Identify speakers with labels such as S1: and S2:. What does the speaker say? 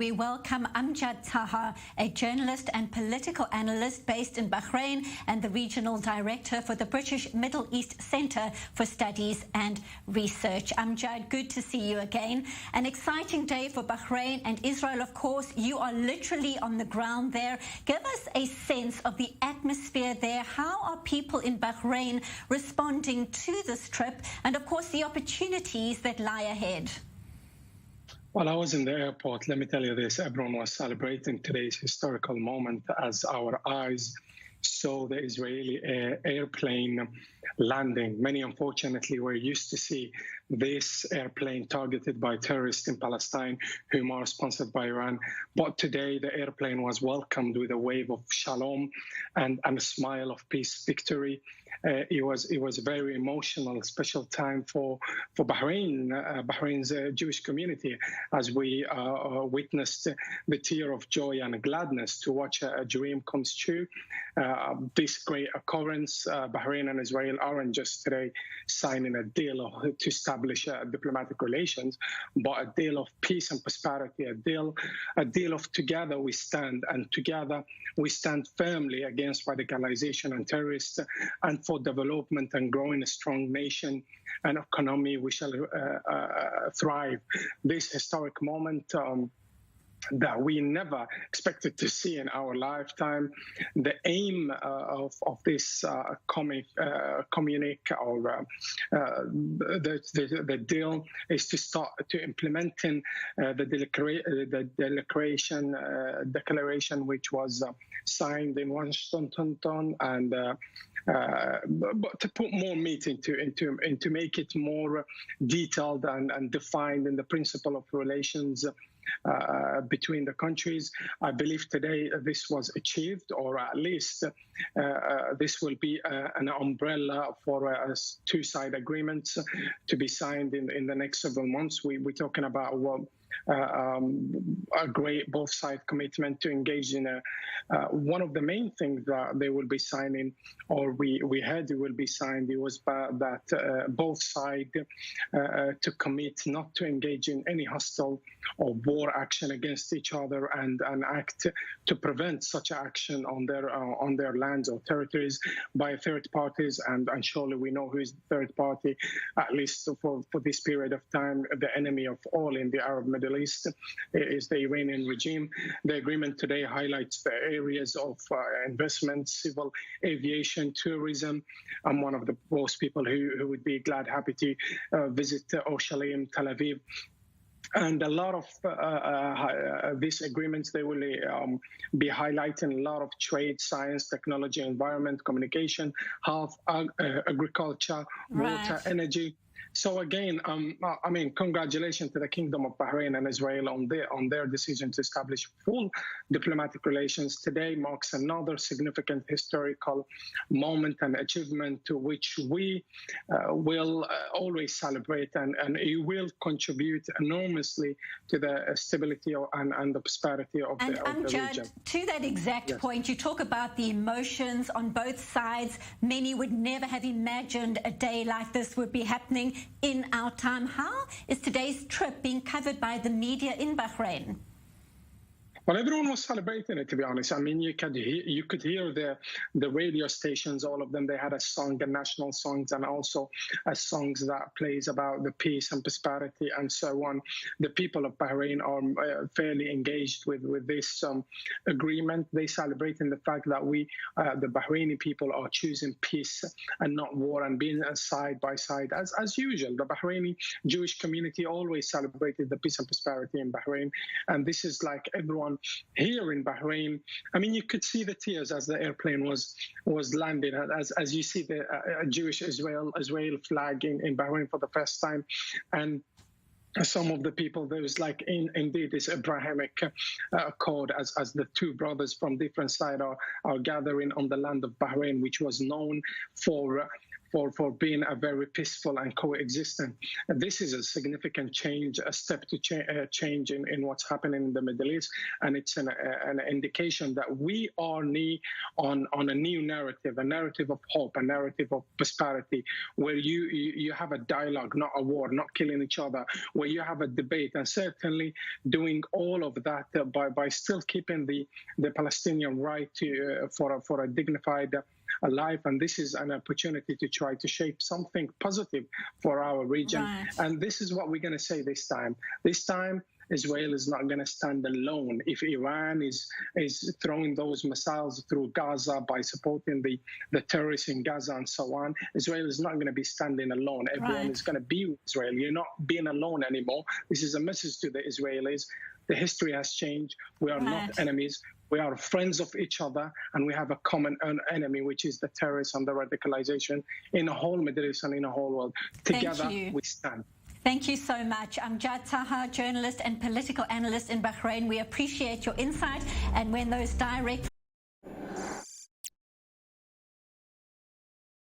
S1: We welcome Amjad Taha, a journalist and political analyst based in Bahrain and the regional director for the British Middle East Centre for Studies and Research. Amjad, good to see you again. An exciting day for Bahrain and Israel, of course. You are literally on the ground there. Give us a sense of the atmosphere there. How are people in Bahrain responding to this trip and, of course, the opportunities that lie ahead?
S2: Well, I was in the airport. Let me tell you this. Everyone was celebrating today's historical moment as our eyes saw the Israeli airplane landing. Many, unfortunately, were used to see this airplane targeted by terrorists in Palestine, whom are sponsored by Iran. But today, the airplane was welcomed with a wave of shalom and a smile of peace victory. It was a very emotional, special time for Bahrain's Jewish community, as we witnessed the tear of joy and gladness to watch a dream comes true. This great occurrence, Bahrain and Israel aren't just today signing a deal to establish diplomatic relations, but a deal of peace and prosperity, a deal of together we stand, and together we stand firmly against radicalization and terrorists, and for development and growing a strong nation and economy. We shall thrive. This historic moment that we never expected to see in our lifetime. The aim of this communique or the deal is to start to implementing the declaration which was signed in Washington, and but to put more meat into make it more detailed and defined in the principle of relations between the countries. I believe today this was achieved, or at least this will be an umbrella for two-side agreements to be signed in the next several months. We're talking about a great both-side commitment to engage in one of the main things that they will be signing, or we heard it will be signed. It was that both sides to commit not to engage in any hostile or war action against each other, and act to prevent such action on their lands or territories by third parties. And surely we know who is the third party, at least for this period of time. The enemy of all in the Arab Middle East is the Iranian regime. The agreement today highlights the areas of investment, civil aviation, tourism. I'm one of those people who would be happy to visit Jerusalem, Tel Aviv. And a lot of these agreements, they will be highlighting a lot of trade, science, technology, environment, communication, health, agriculture, water, energy. So again, I mean, congratulations to the Kingdom of Bahrain and Israel on their decision to establish full diplomatic relations. Today marks another significant historical moment and achievement to which we will always celebrate, and it will contribute enormously to the stability and the prosperity of the region.
S1: To that exact point, you talk about the emotions on both sides. Many would never have imagined a day like this would be happening in our time. How is today's trip being covered by the media in Bahrain?
S2: Well, everyone was celebrating it, to be honest. I mean, you could hear the radio stations, all of them. They had a song, the national songs, and also songs that plays about the peace and prosperity and so on. The people of Bahrain are fairly engaged with this agreement. They celebrating the fact that the Bahraini people, are choosing peace and not war, and being side by side as usual. The Bahraini Jewish community always celebrated the peace and prosperity in Bahrain, and this is like everyone here in Bahrain. I mean, you could see the tears as the airplane was landing, as you see the Jewish Israel flag in Bahrain for the first time. And some of the people, there was like indeed this Abrahamic code as the two brothers from different sides are gathering on the land of Bahrain, which was known for for being a very peaceful and coexistent. This is a significant change, a step to change in what's happening in the Middle East, and it's an indication that we are on a new narrative, a narrative of hope, a narrative of prosperity, where you have a dialogue, not a war, not killing each other, where you have a debate, and certainly doing all of that by still keeping the Palestinian right for a dignified life. And this is an opportunity to try to shape something positive for our region.
S1: Right.
S2: And this is what we're going to say this time. This time, Israel is not going to stand alone. If Iran is throwing those missiles through Gaza by supporting the terrorists in Gaza and so on, Israel is not going to be standing alone. Everyone is going to be with Israel. You're not being alone anymore. This is a message to the Israelis. The history has changed. We are not enemies. We are friends of each other, and we have a common enemy, which is the terrorists and the radicalization in the whole Middle East and in the whole world. Together, we stand.
S1: Thank you so much. Amjad Taha, journalist and political analyst in Bahrain. We appreciate your insight, and when those direct